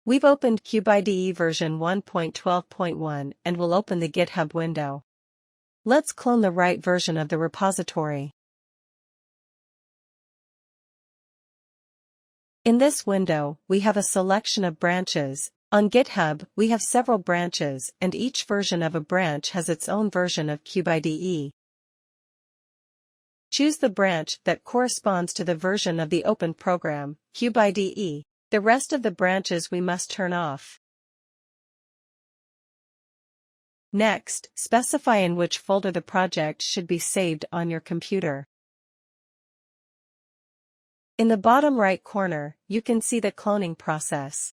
We've opened CubeIDE version 1.12.1 and will open the GitHub window. Let's clone the right version of the repository. In this window, we have a selection of branches. On GitHub, we have several branches, and each version of a branch has its own version of CubeIDE. Choose the branch that corresponds to the version of the open program, CubeIDE. The rest of the branches we must turn off. Next, specify in which folder the project should be saved on your computer. In the bottom right corner, you can see the cloning process.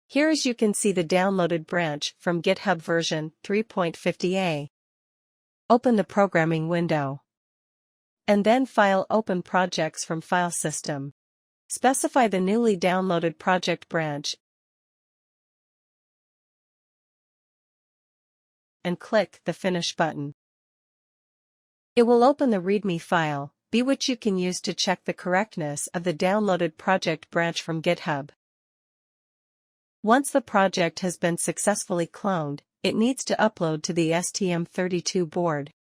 Here you can see the downloaded branch from GitHub version 3.50a. Open the programming window. And then File Open Projects from File System. Specify the newly downloaded project branch and click the Finish button. It will open the README file, which you can use to check the correctness of the downloaded project branch from GitHub. Once the project has been successfully cloned, it needs to upload to the STM32 board.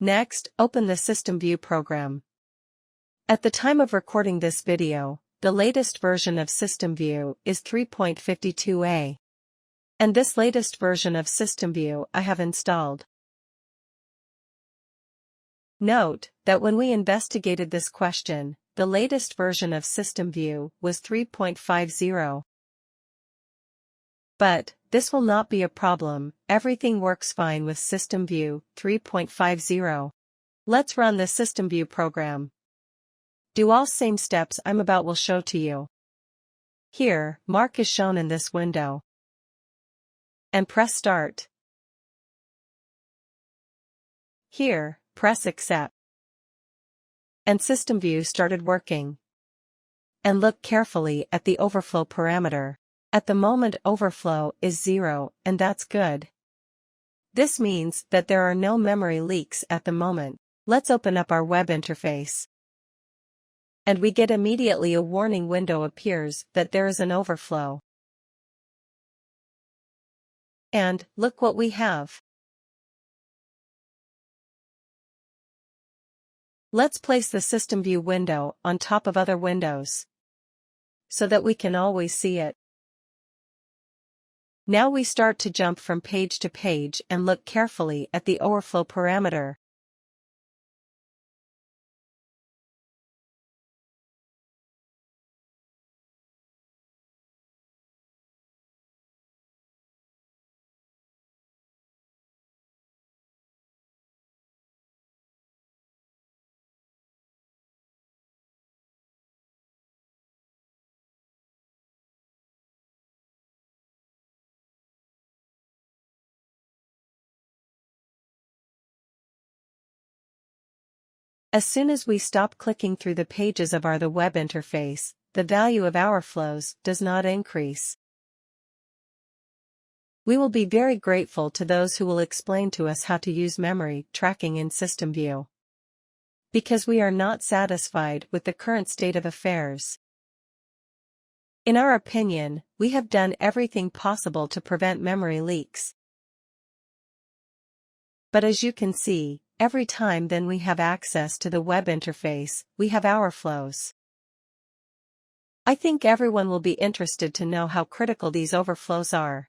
Next, open the System View program. At the time of recording this video, the latest version of System View is 3.52a. And this latest version of System View I have installed. Note that when we investigated this question, the latest version of System View was 3.50. But this will not be a problem, everything works fine with System View 3.50. Let's run the System View program. Do all same steps I'm about will show to you. Here, Mark is shown in this window. And press Start. Here, press Accept. And System View started working. And look carefully at the overflow parameter. At the moment overflow is 0, and that's good. This means that there are no memory leaks at the moment. Let's open up our web interface. And we get immediately a warning window appears that there is an overflow. And look what we have. Let's place the System View window on top of other windows so that we can always see it. Now we start to jump from page to page and look carefully at the overflow parameter. As soon as we stop clicking through the pages of the web interface, the value of our flows does not increase. We will be very grateful to those who will explain to us how to use memory tracking in System View. Because we are not satisfied with the current state of affairs. In our opinion, we have done everything possible to prevent memory leaks. But as you can see, every time then we have access to the web interface, we have overflows. I think everyone will be interested to know how critical these overflows are.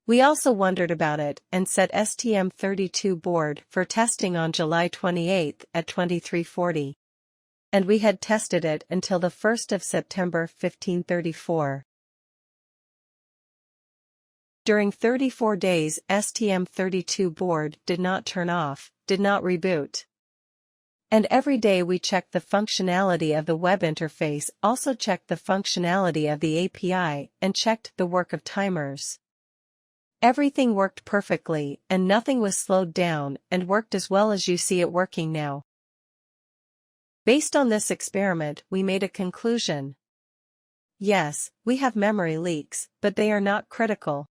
We also wondered about it and set STM32 board for testing on July 28 at 2340. And we had tested it until the 1st of September 1534. During 34 days STM32 board did not turn off, did not reboot. And every day we checked the functionality of the web interface, also checked the functionality of the API, and checked the work of timers. Everything worked perfectly, and nothing was slowed down, and worked as well as you see it working now. Based on this experiment, we made a conclusion. Yes, we have memory leaks, but they are not critical.